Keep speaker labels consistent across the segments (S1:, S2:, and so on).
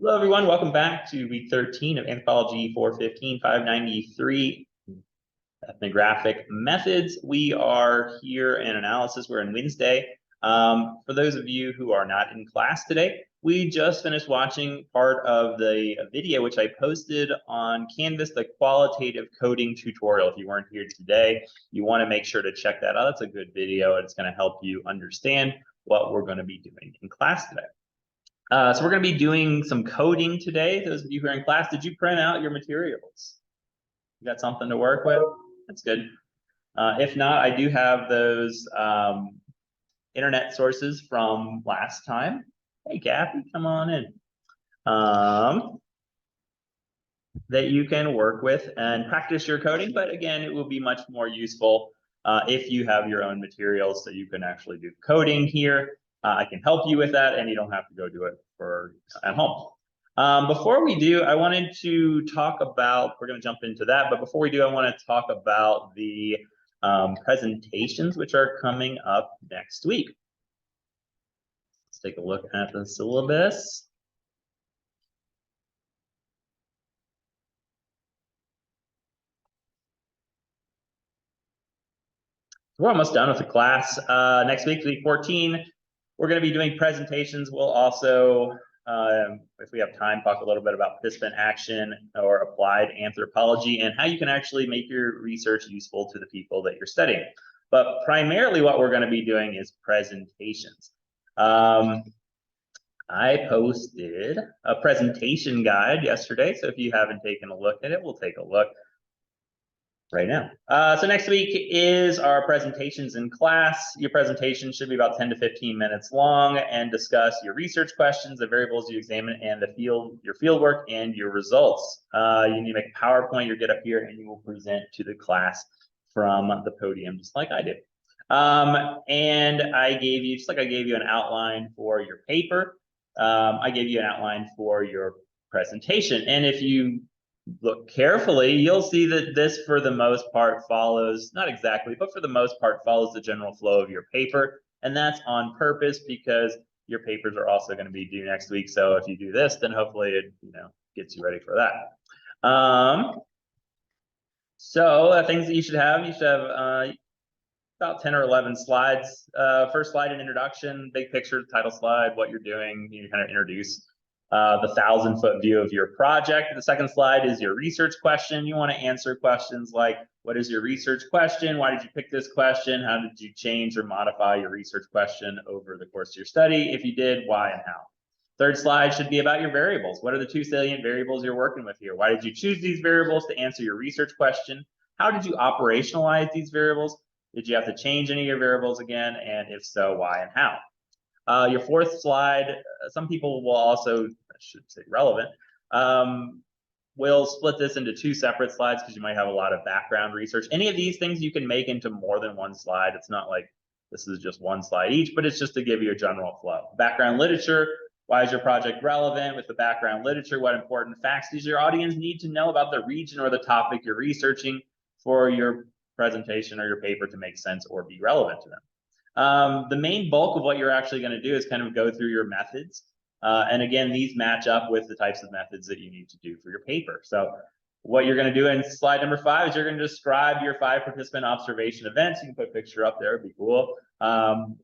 S1: Hello, everyone. Welcome back to week 13 of Anthropology 415, 593 ethnographic methods. We are here in analysis. We're in Wednesday. For those of you who are not in class today, we just finished watching part of the video, which I posted on Canvas, the qualitative coding tutorial. If you weren't here today, you want to make sure to check that out. That's a good video. It's going to help you understand what we're going to be doing in class today. So we're going to be doing some coding today. Those of you who are in class, did you print out your materials? You got something to work with? That's good. If not, I do have those internet sources from last time. Hey, Kathy, come on in. That you can work with and practice your coding. But again, it will be much more useful if you have your own materials so you can actually do coding here. I can help you with that, and you don't have to go do it at home. Before we do, I wanted to talk about, we're going to jump into that, but before we do, I want to talk about the presentations which are coming up next week. Let's take a look at the syllabus. We're almost done with the class. Next week, week 14, we're going to be doing presentations. We'll also, if we have time, talk a little bit about participant action or applied anthropology and how you can actually make your research useful to the people that you're studying. But primarily what we're going to be doing is presentations. I posted a presentation guide yesterday, so if you haven't taken a look at it, we'll take a look right now. So next week is our presentations in class. Your presentation should be about 10 to 15 minutes long and discuss your research questions, the variables you examine, and your field work and your results. You need to make a PowerPoint, you get up here and you will present to the class from the podium, just like I did. And I gave you, just like I gave you an outline for your paper, I gave you an outline for your presentation. And if you look carefully, you'll see that this, for the most part, follows, not exactly, but for the most part, follows the general flow of your paper. And that's on purpose because your papers are also going to be due next week. So if you do this, then hopefully it, gets you ready for that. So things that you should have about 10 or 11 slides. First slide, an introduction, big picture, title slide, what you're doing, you kind of introduce the 1,000-foot view of your project. The second slide is your research question. You want to answer questions like, what is your research question? Why did you pick this question? How did you change or modify your research question over the course of your study? If you did, why and how? Third slide should be about your variables. What are the two salient variables you're working with here? Why did you choose these variables to answer your research question? How did you operationalize these variables? Did you have to change any of your variables again? And if so, why and how? Your fourth slide, some people will also, I should say relevant, we'll split this into two separate slides because you might have a lot of background research. Any of these things you can make into more than one slide. It's not like this is just one slide each, but it's just to give you a general flow. Background literature, why is your project relevant? With the background literature, what important facts does your audience need to know about the region or the topic you're researching for your presentation or your paper to make sense or be relevant to them? The main bulk of what you're actually going to do is kind of go through your methods. And again, these match up with the types of methods that you need to do for your paper. So what you're going to do in slide number 5 is you're going to describe your 5 participant observation events. You can put a picture up there, it'd be cool.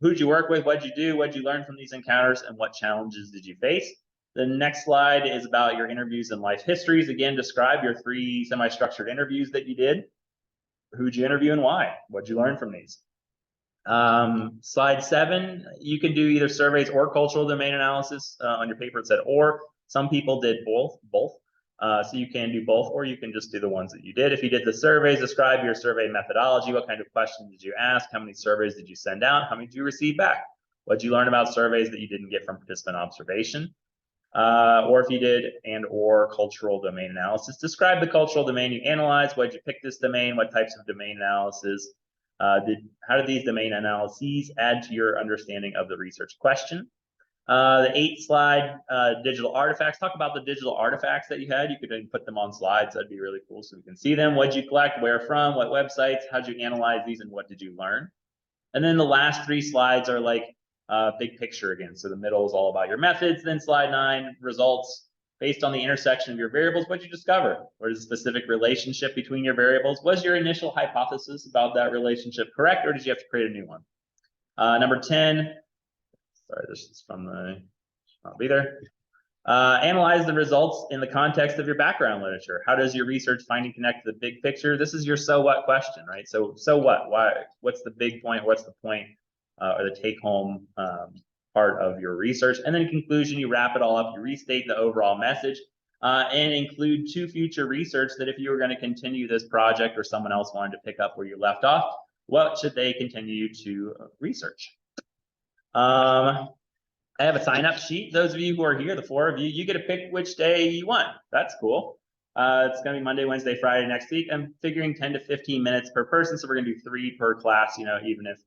S1: Who'd you work with? What'd you do? What'd you learn from these encounters? And what challenges did you face? The next slide is about your interviews and life histories. Again, describe your 3 semi-structured interviews that you did. Who'd you interview and why? What'd you learn from these? Slide 7, you can do either surveys or cultural domain analysis. On your paper it said or. Some people did both. So you can do both, or you can just do the ones that you did. If you did the surveys, describe your survey methodology. What kind of questions did you ask? How many surveys did you send out? How many did you receive back? What did you learn about surveys that you didn't get from participant observation? Or if you did or cultural domain analysis, describe the cultural domain you analyzed. Why did you pick this domain? What types of domain analysis? How did these domain analyses add to your understanding of the research question? The 8th slide, digital artifacts. Talk about the digital artifacts that you had. You could put them on slides. That'd be really cool so we can see them. What did you collect? Where from? What websites? How did you analyze these? And what did you learn? And then the last 3 slides are like big picture again. So the middle is all about your methods. Then slide 9, results. Based on the intersection of your variables, what did you discover? What is the specific relationship between your variables? Was your initial hypothesis about that relationship correct, or did you have to create a new one? Number 10, sorry, this is from the, I'll be there. Analyze the results in the context of your background literature. How does your research finding connect to the big picture? This is your so what question, right? So what? Why? What's the big point? What's the point or the take home part of your research? And then in conclusion, you wrap it all up. You restate the overall message and include 2 future research that if you were going to continue this project or someone else wanted to pick up where you left off, what should they continue to research? I have a sign-up sheet. Those of you who are here, the 4 of you, you get to pick which day you want. That's cool. It's going to be Monday, Wednesday, Friday next week. I'm figuring 10 to 15 minutes per person, so we're going to do 3 per class, you know, even if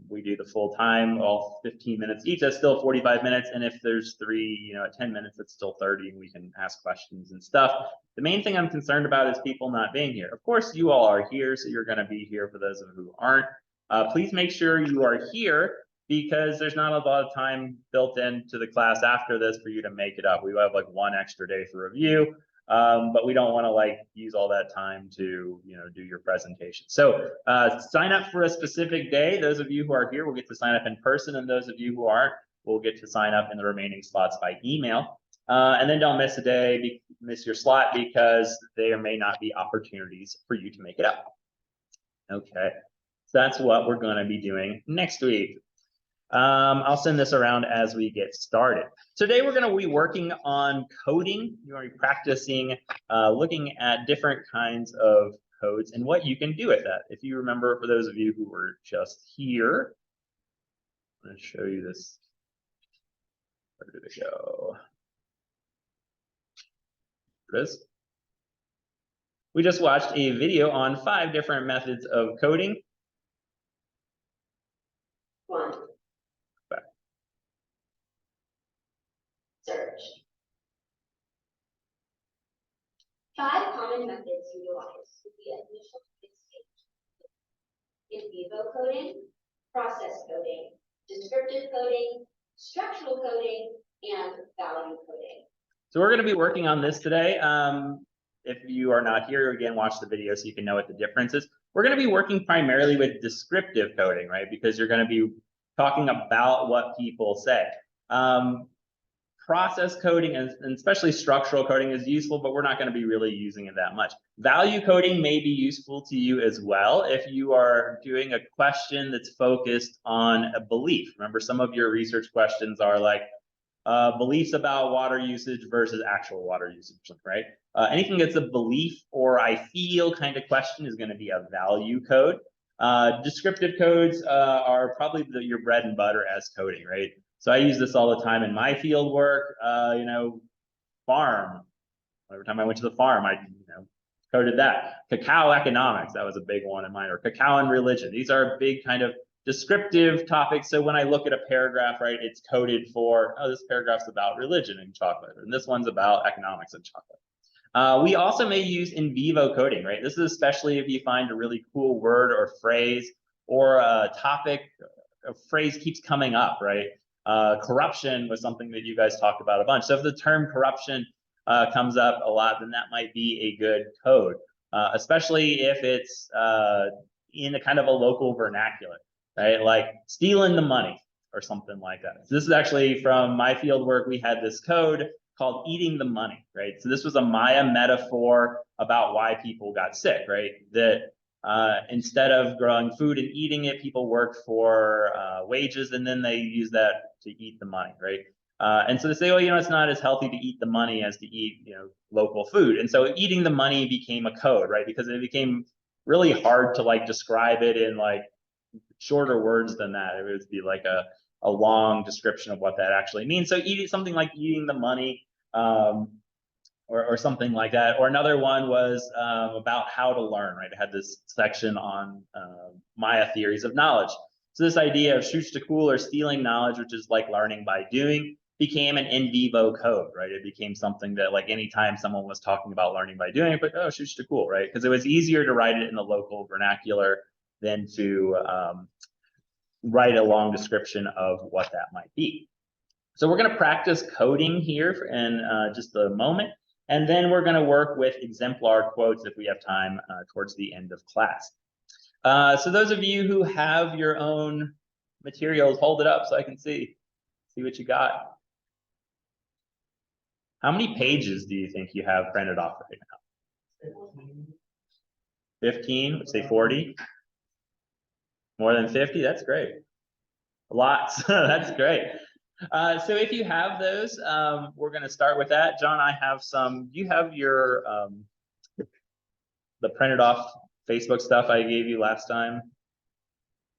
S1: we do the full time, all 15 minutes each, that's still 45 minutes. And if there's 3, you know, at 10 minutes, it's still 30, and we can ask questions and stuff. The main thing I'm concerned about is people not being here. Of course, you all are here, so you're going to be here. For those of you who aren't, please make sure you are here, because there's not a lot of time built into the class after this for you to make it up. We have like 1 extra day for review, but we don't want to like use all that time to, you know, do your presentation. So sign up for a specific day. Those of you who are here will get to sign up in person, and those of you who aren't will get to sign up in the remaining slots by email. And then don't miss a day, miss your slot, because there may not be opportunities for you to make it up. Okay, so that's what we're going to be doing next week. I'll send this around as we get started. Today we're going to be working on coding. You're going to be practicing looking at different kinds of codes and what you can do with that. If you remember, for those of you who were just here, I'm going to show you this. Where did it go? There it is. We just watched a video on 5 different methods of coding.
S2: 1. Search. 5 common methods utilized to the initial stage: in vivo coding, process coding, descriptive coding, structural coding, and value coding.
S1: So we're going to be working on this today. If you are not here, again, watch the video so you can know what the difference is. We're going to be working primarily with descriptive coding, right? Because you're going to be talking about what people say. Process coding and especially structural coding is useful, but we're not going to be really using it that much. Value coding may be useful to you as well if you are doing a question that's focused on a belief. Remember, some of your research questions are like beliefs about water usage versus actual water usage, right? Anything that's a belief or I feel kind of question is going to be a value code. Descriptive codes are probably your bread and butter as coding, right? So I use this all the time in my field work, you know, farm. Every time I went to the farm, I, you know, coded that. Cacao economics, that was a big one in mine, or cacao and religion. These are big kind of descriptive topics. So when I look at a paragraph, right, it's coded for, oh, this paragraph's about religion and chocolate, and this one's about economics and chocolate. We also may use in vivo coding, right? This is especially if you find a really cool word or phrase, or a topic, a phrase keeps coming up, right? Corruption was something that you guys talked about a bunch. So if the term corruption comes up a lot, then that might be a good code, especially if it's in a kind of a local vernacular, right? Like stealing the money or something like that. So this is actually from my field work. We had this code called eating the money, right? So this was a Maya metaphor about why people got sick, right? That instead of growing food and eating it, people work for wages, and then they use that to eat the money, right? And so they say, well, you know, it's not as healthy to eat the money as to eat, you know, local food. And so eating the money became a code, right? Because it became really hard to like describe it in like shorter words than that. It would be like a long description of what that actually means. So eating something like eating the money, or something like that. Or another one was about how to learn, right? It had this section on Maya theories of knowledge. So this idea of shoots to cool, or stealing knowledge, which is like learning by doing, became an in vivo code, right? It became something that like anytime someone was talking about learning by doing, but oh, shoots to cool, right? Because it was easier to write it in the local vernacular than to write a long description of what that might be. So we're going to practice coding here in just a moment, and then we're going to work with exemplar quotes if we have time towards the end of class. So those of you who have your own materials, hold it up so I can see what you got. How many pages do you think you have printed off right now? 15, let's say 40. More than 50, that's great. Lots, that's great. So if you have those, we're gonna start with that. John, I have some, do you have your, the printed off Facebook stuff I gave you last time?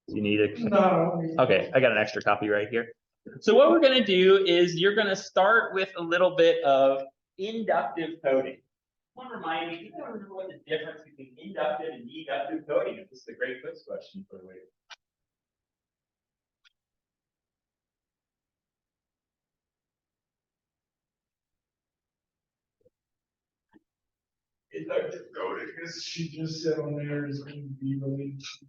S1: Do you need it?
S3: No.
S1: Okay, I got an extra copy right here. So what we're gonna do is you're gonna start with a little bit of inductive coding. I want to remind you, don't remember what the difference between inductive and deductive coding is. This is a great quiz question for the week.
S3: Inductive coding, because she just said on there is going to be related to,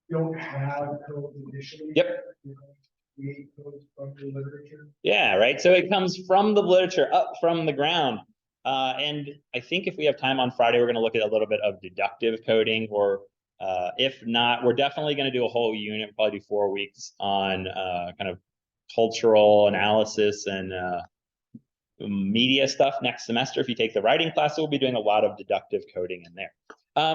S3: you don't have code initially.
S1: Yep.
S3: You're going to create codes from the literature.
S1: Yeah, right. So it comes from the literature, up from the ground. And I think if we have time on Friday, we're going to look at a little bit of deductive coding, or if not, we're definitely going to do a whole unit, probably do 4 weeks on kind of cultural analysis and media stuff next semester. If you take the writing class, we'll be doing a lot of deductive coding in there.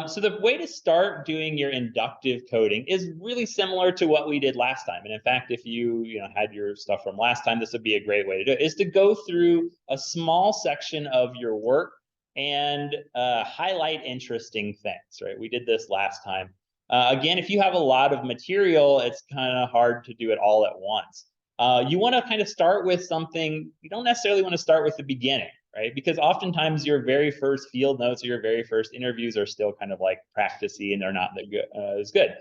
S1: So the way to start doing your inductive coding is really similar to what we did last time. And in fact, if you had your stuff from last time, this would be a great way to do it, is to go through a small section of your work and highlight interesting things, right? We did this last time. Again, if you have a lot of material, it's kind of hard to do it all at once. You want to kind of start with something, you don't necessarily want to start with the beginning, right? Because oftentimes your very first field notes or your very first interviews are still kind of like practicey and they're not that good, as good.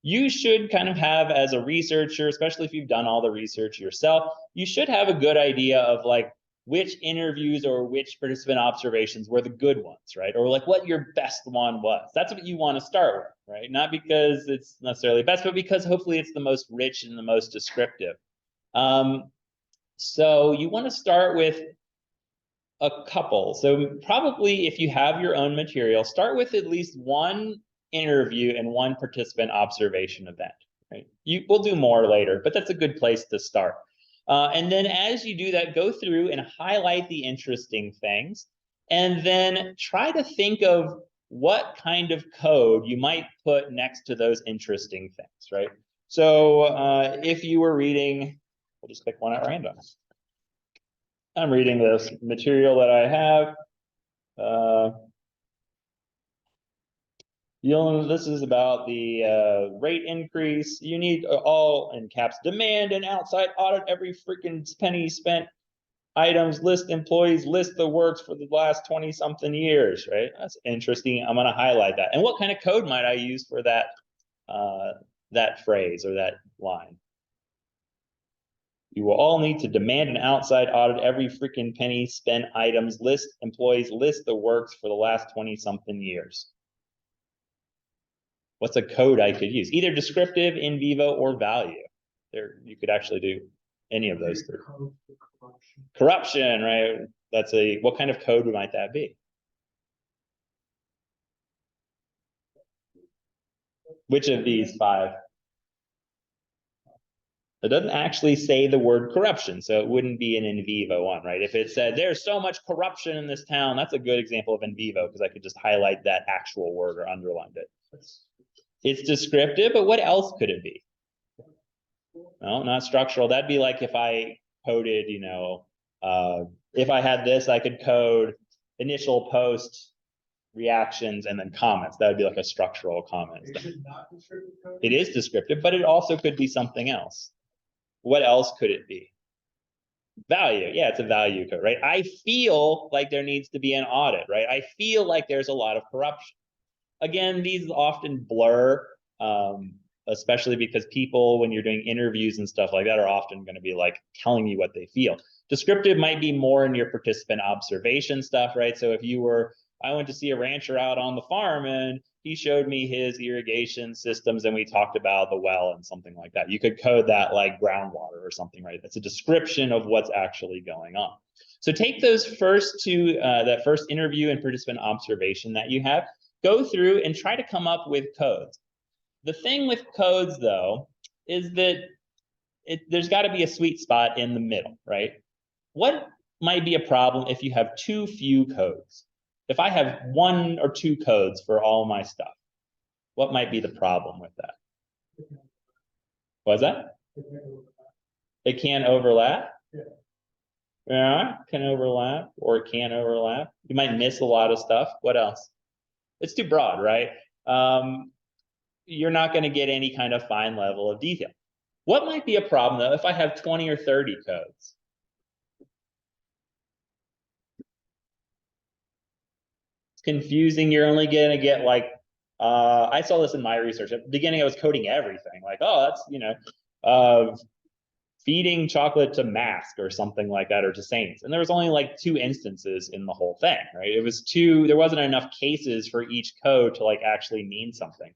S1: You should kind of have, as a researcher, especially if you've done all the research yourself, you should have a good idea of like which interviews or which participant observations were the good ones, right? Or like what your best one was. That's what you want to start with, right? Not because it's necessarily best, but because hopefully it's the most rich and the most descriptive. So you want to start with a couple. So probably if you have your own material, start with at least one interview and one participant observation event, right? We'll do more later, but that's a good place to start. And then as you do that, go through and highlight the interesting things, and then try to think of what kind of code you might put next to those interesting things, right? So if you were reading, we'll just pick one at random. I'm reading this material that I have. This is about the rate increase. You need all in caps, demand and outside audit every freaking penny spent. Items, list employees, list the works for the last 20 something years, right? That's interesting. I'm going to highlight that. And what kind of code might I use for that, that phrase or that line? You will all need to demand an outside audit every freaking penny spent. Items, list employees, list the works for the last 20 something years. What's a code I could use? Either descriptive, in vivo, or value. There, you could actually do any of those three. Corruption, right? That's what kind of code might that be? Which of these 5? It doesn't actually say the word corruption, so it wouldn't be an in vivo one, right? If it said there's so much corruption in this town, that's a good example of in vivo because I could just highlight that actual word or underline it. It's descriptive, but what else could it be? No, not structural. That'd be like if I coded, if I had this, I could code initial post, reactions, and then comments. That would be like a structural comment. It is descriptive, but it also could be something else. What else could it be? Value. Yeah, it's a value code, right? I feel like there needs to be an audit, right? I feel like there's a lot of corruption. Again, these often blur, especially because people, when you're doing interviews and stuff like that, are often going to be like telling you what they feel. Descriptive might be more in your participant observation stuff, right? So if you were, I went to see a rancher out on the farm and he showed me his irrigation systems and we talked about the well and something like that. You could code that like groundwater or something, right? That's a description of what's actually going on. So take those first two, that first interview and participant observation that you have, go through and try to come up with codes. The thing with codes, though, is that there's got to be a sweet spot in the middle, right? What might be a problem if you have too few codes? If I have 1 or 2 codes for all my stuff, what might be the problem with that? What's that? It can't overlap? Yeah, can overlap, or it can't overlap. You might miss a lot of stuff. What else? It's too broad, right? You're not going to get any kind of fine level of detail. What might be a problem, though, if I have 20 or 30 codes? It's confusing. You're only going to get like, I saw this in my research. At the beginning, I was coding everything. Like, oh, that's, feeding chocolate to Mask or something like that, or to Saints. And there was only like 2 instances in the whole thing, right? It was there wasn't enough cases for each code to like actually mean something.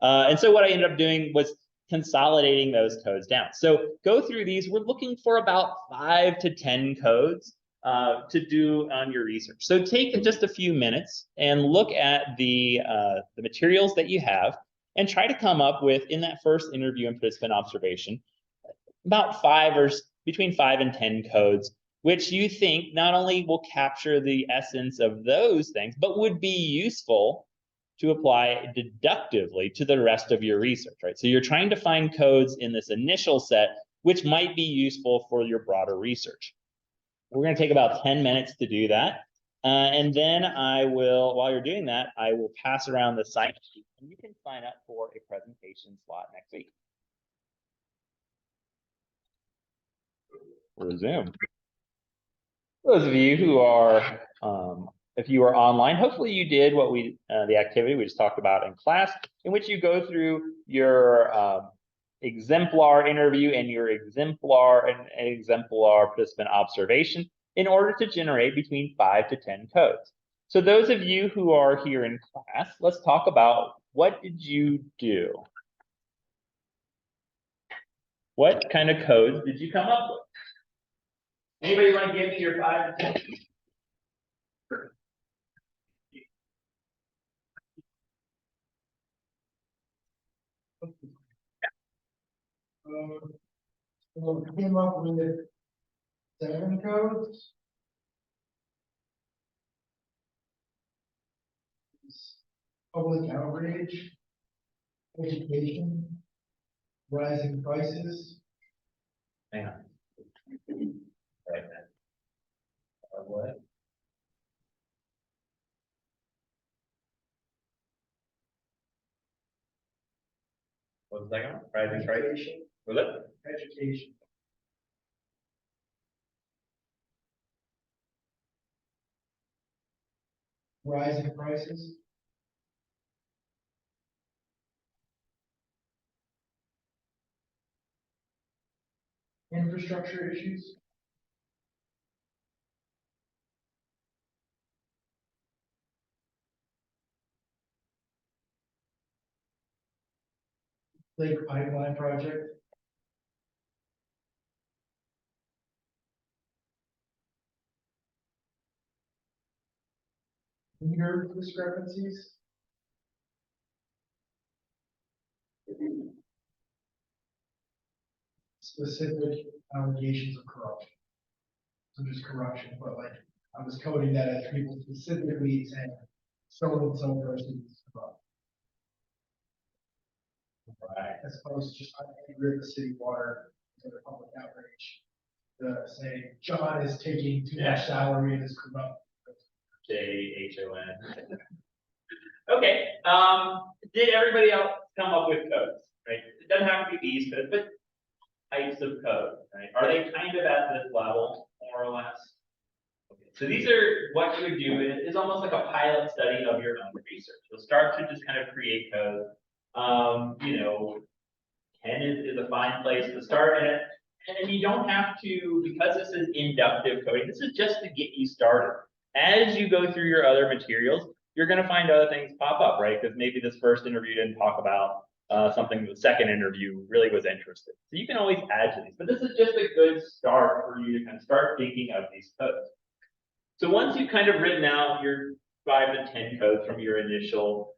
S1: And so what I ended up doing was consolidating those codes down. So go through these. We're looking for about 5 to 10 codes to do on your research. So take just a few minutes and look at the materials that you have and try to come up with, in that first interview and participant observation, about between 5 and 10 codes, which you think not only will capture the essence of those things, but would be useful to apply deductively to the rest of your research, right? So you're trying to find codes in this initial set, which might be useful for your broader research. We're going to take about 10 minutes to do that. And then while you're doing that, I will pass around the sign-up sheet, and you can sign up for a presentation slot next week. Resume. Those of you who are, if you are online, hopefully you did the activity we just talked about in class, in which you go through your exemplar interview and your exemplar participant observation in order to generate between 5 to 10 codes. So those of you who are here in class, let's talk about, what did you do? What kind of codes did you come up with? Anybody want to give me your 5 to 10?
S3: So we came up with 7 codes. Public outrage, education, rising prices.
S1: Hang on. Right. What? What was the second one? Rising prices. Was it?
S3: Education. Rising prices. Infrastructure issues. Lake pipeline project. Meter discrepancies. Specific allegations of corruption. So just corruption, but like I was coding that as people specifically saying so and so person is corrupt.
S1: Right.
S3: As opposed to just angry at the city water for the public outrage. Saying John is taking too much salary and is corrupt.
S1: JHON. Okay. Did everybody else come up with codes? Right. It doesn't have to be these codes, but types of code. Right. Are they kind of at this level, more or less? Okay. So these are what you would do. It is almost like a pilot study of your own research. You'll start to just kind of create code. 10 is a fine place to start. And you don't have to, because this is inductive coding, this is just to get you started. As you go through your other materials, you're gonna find other things pop up, right? Because maybe this first interview didn't talk about something the second interview really was interested. So you can always add to these, but this is just a good start for you to kind of start thinking of these codes. So once you've kind of written out your 5 to 10 codes from your initial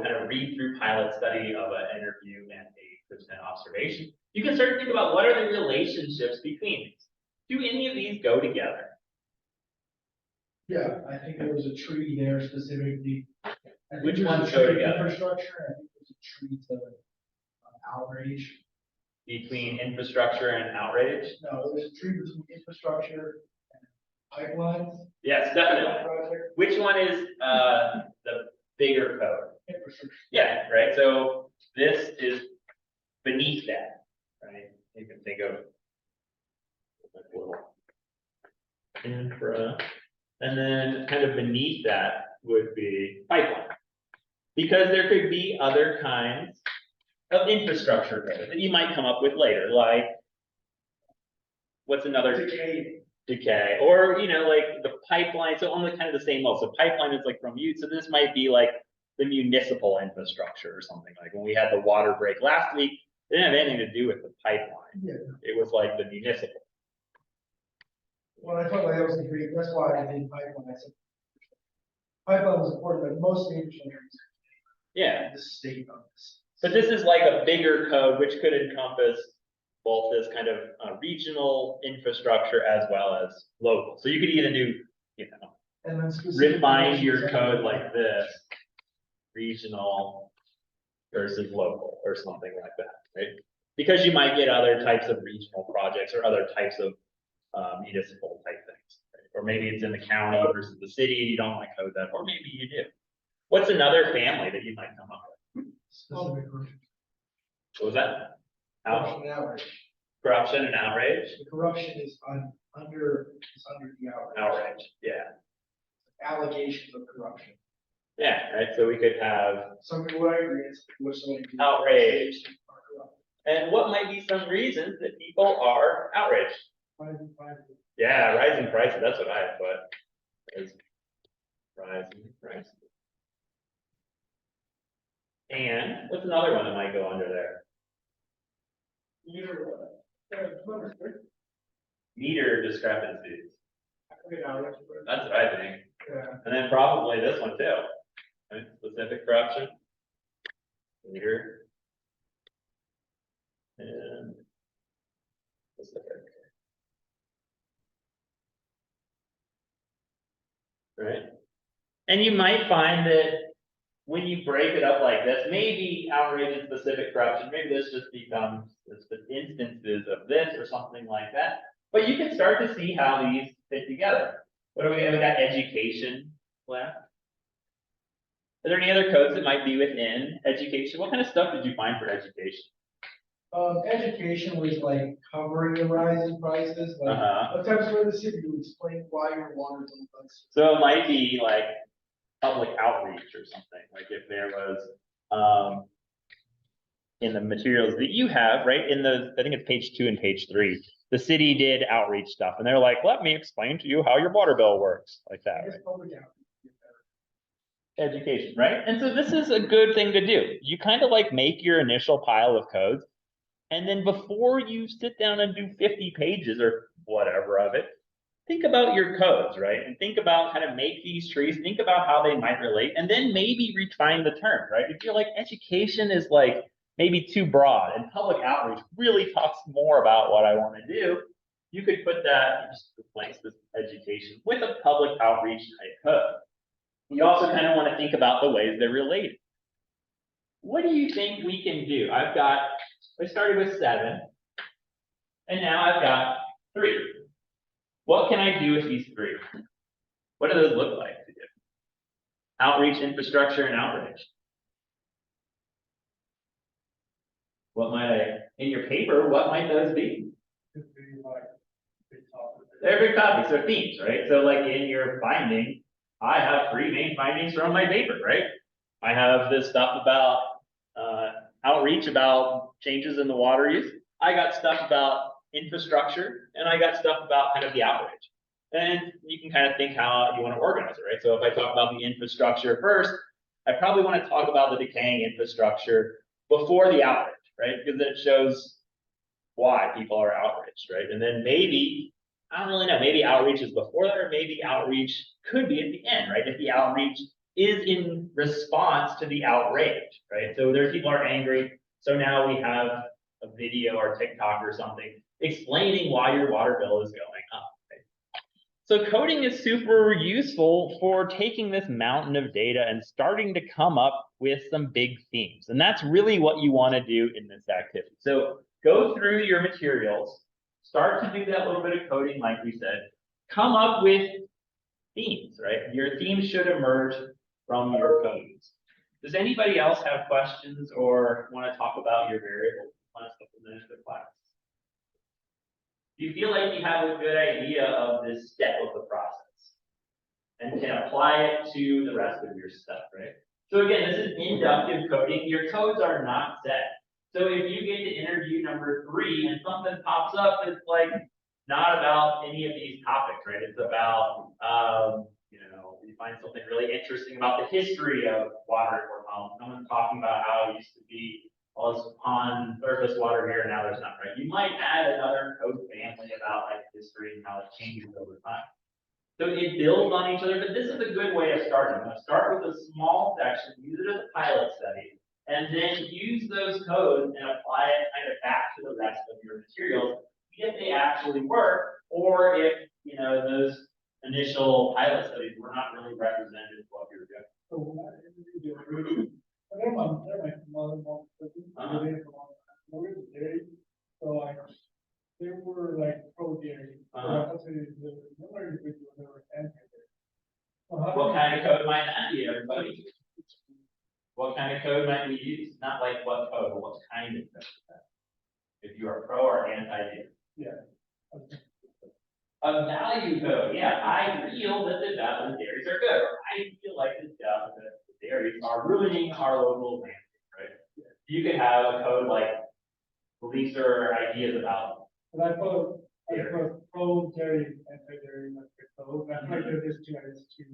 S1: kind of read through pilot study of an interview and a percent observation, you can start to think about what are the relationships between these. Do any of these go together?
S3: Yeah, I think there was a tree there specifically. I think
S1: Which
S3: there's a
S1: ones go
S3: tree
S1: together?
S3: Infrastructure, I think there's a tree to outrage.
S1: Between infrastructure and outrage?
S3: No, there's a tree between infrastructure and pipelines.
S1: Yes, definitely.
S3: Project,
S1: Which one is the bigger code?
S3: infrastructure.
S1: Yeah, right. So this is beneath that, right? You can think of like a little infra, and then kind of beneath that would be pipeline. Because there could be other kinds of infrastructure code that you might come up with later, like what's another decay, or like the pipeline. So on the kind of the same level. So pipeline is like from you. So this might be like the municipal infrastructure or something. Like when we had the water break last week, it didn't have anything to do with the pipeline.
S3: Yeah.
S1: It was like the municipal.
S3: Well, I felt like that was a great, that's why I did pipeline. I said pipeline was important, but most of the infrastructure is
S1: Yeah.
S3: the state of this.
S1: But this is like a bigger code, which could encompass both this kind of regional infrastructure as well as local. So you could even do,
S3: And then specifically.
S1: refine your code like this, regional versus local or something like that, right? Because you might get other types of regional projects or other types of municipal type things, right? Or maybe it's in the county versus the city, you don't want to code that, or maybe you do. What's another family that you might come up with?
S3: Specific corruption.
S1: What was that?
S3: Corruption and outrage.
S1: Corruption and outrage?
S3: The corruption is under the outrage.
S1: Outrage, yeah.
S3: Allegations of corruption.
S1: Yeah, right, so we could have,
S3: Some people would agree, and some people would say.
S1: Outrage. and what might be some reasons that people are outraged? Yeah, rising prices, that's what I put. Is rising prices. And what's another one that might go under there? Meter discrepancies. That's what I think.
S3: Yeah.
S1: And then probably this one too. Right? Specific corruption. Meter. And specific. Right? And you might find that when you break it up like this, maybe outrage and specific corruption, maybe this just becomes instances of this or something like that. But you can start to see how these fit together. What do we have? We got education left. Are there any other codes that might be within education? What kind of stuff did you find for education?
S3: Education was like covering the rising prices, like attempts for the city to explain why your water don't.
S1: So it might be like public outreach or something, like if there was, in the materials that you have, right, I think it's page 2 and page 3, the city did outreach stuff, and they're like, let me explain to you how your water bill works, like that, right?
S3: Public outreach.
S1: Education, right? And so this is a good thing to do. You kind of like make your initial pile of codes, and then before you sit down and do 50 pages or whatever of it, think about your codes, right? And think about how to make these trees, think about how they might relate, and then maybe refine the term, right? If you're like, education is like maybe too broad and public outreach really talks more about what I want to do, you could put that, just replace this education with a public outreach type code. You also kind of want to think about the ways they're related. What do you think we can do? I started with 7, and now I've got 3. What can I do with these 3? What do those look like to do? Outreach, infrastructure, and outrage. What might in your paper, what might those be? They're big topics, they're themes, right? So like in your finding, I have 3 main findings from my paper, right? I have this stuff about outreach, about changes in the water use. I got stuff about infrastructure, and I got stuff about kind of the outrage. And you can kind of think how you want to organize it, right? So if I talk about the infrastructure first, I probably want to talk about the decaying infrastructure before the outrage, right? Because it shows why people are outraged, right? And then maybe, I don't really know, maybe outreach is before that, or maybe outreach could be at the end, right? If the outreach is in response to the outrage, right? So there's people are angry, so now we have a video or TikTok or something explaining why your water bill is going up. So coding is super useful for taking this mountain of data and starting to come up with some big themes. And that's really what you want to do in this activity. So go through your materials, start to do that little bit of coding, like we said, come up with themes, right? Your themes should emerge from your codes. Does anybody else have questions or want to talk about your variables last couple minutes of class? Do you feel like you have a good idea of this step of the process and can apply it to the rest of your stuff, right? So again, this is inductive coding. Your codes are not set. So if you get to interview number 3 and something pops up that's like not about any of these topics, right? It's about, you find something really interesting about the history of water, or someone's talking about how it used to be all this pond surface water here, and now there's not, right? You might add another code family about like history and how it changes over time. So it builds on each other, but this is a good way of starting. Start with a small section, use it as a pilot study, and then use those codes and apply it kind of back to the rest of your materials if they actually work, or if those initial pilot studies were not really representative of what you're doing.
S3: So when I interviewed they're my mother-in-law, so like, they were like pro-dairy.
S1: What kind of code might that be, everybody? What kind of code might we use? Not like what code, but what kind of code? If you are pro or anti-dairy.
S3: Yeah.
S1: A value code. Yeah, I feel that the dairies are good, or I feel like the dairies are ruining our local landscape, right? You could have a code like beliefs or ideas about.
S3: But I put pro-dairy, anti-dairy, so that's like there's two.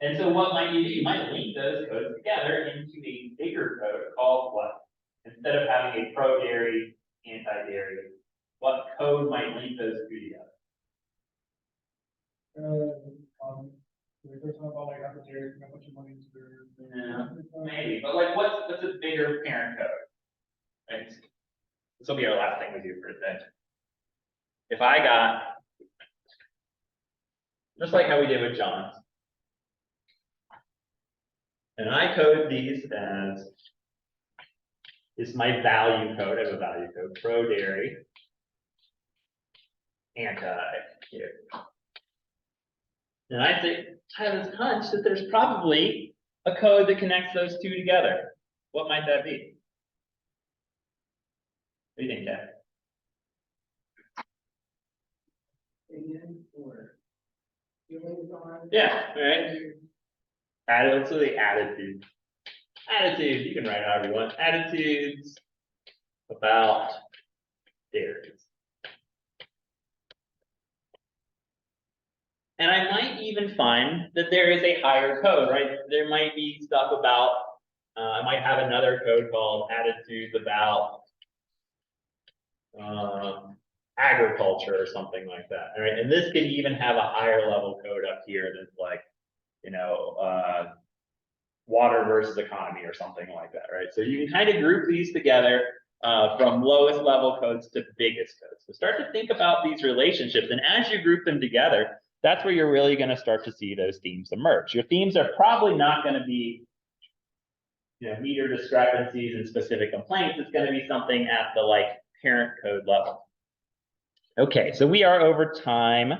S1: And so what might you do? You might link those codes together into a bigger code called what? Instead of having a pro-dairy, anti-dairy, what code might link those two together?
S3: We're talking about like how the dairy can put your money into their.
S1: Yeah, maybe, but like what's a bigger parent code? Right? This will be our last thing we do for today. If I got, just like how we did with John's, and I code these as, is my value code, I have a value code, pro dairy, anti-dairy. And I think, I have this hunch that there's probably a code that connects those two together. What might that be? What do you think, Ted? Yeah, right. Let's do the attitude. Attitudes, you can write however you want. Attitudes about dairies. And I might even find that there is a higher code, right? There might be stuff about, I might have another code called attitudes about agriculture or something like that, all right? And this can even have a higher level code up here that's like, water versus economy or something like that, right? So you can kind of group these together from lowest level codes to biggest codes. So start to think about these relationships, and as you group them together, that's where you're really going to start to see those themes emerge. Your themes are probably not going to be meter discrepancies and specific complaints. It's going to be something at the like parent code level. Okay, so we are over time.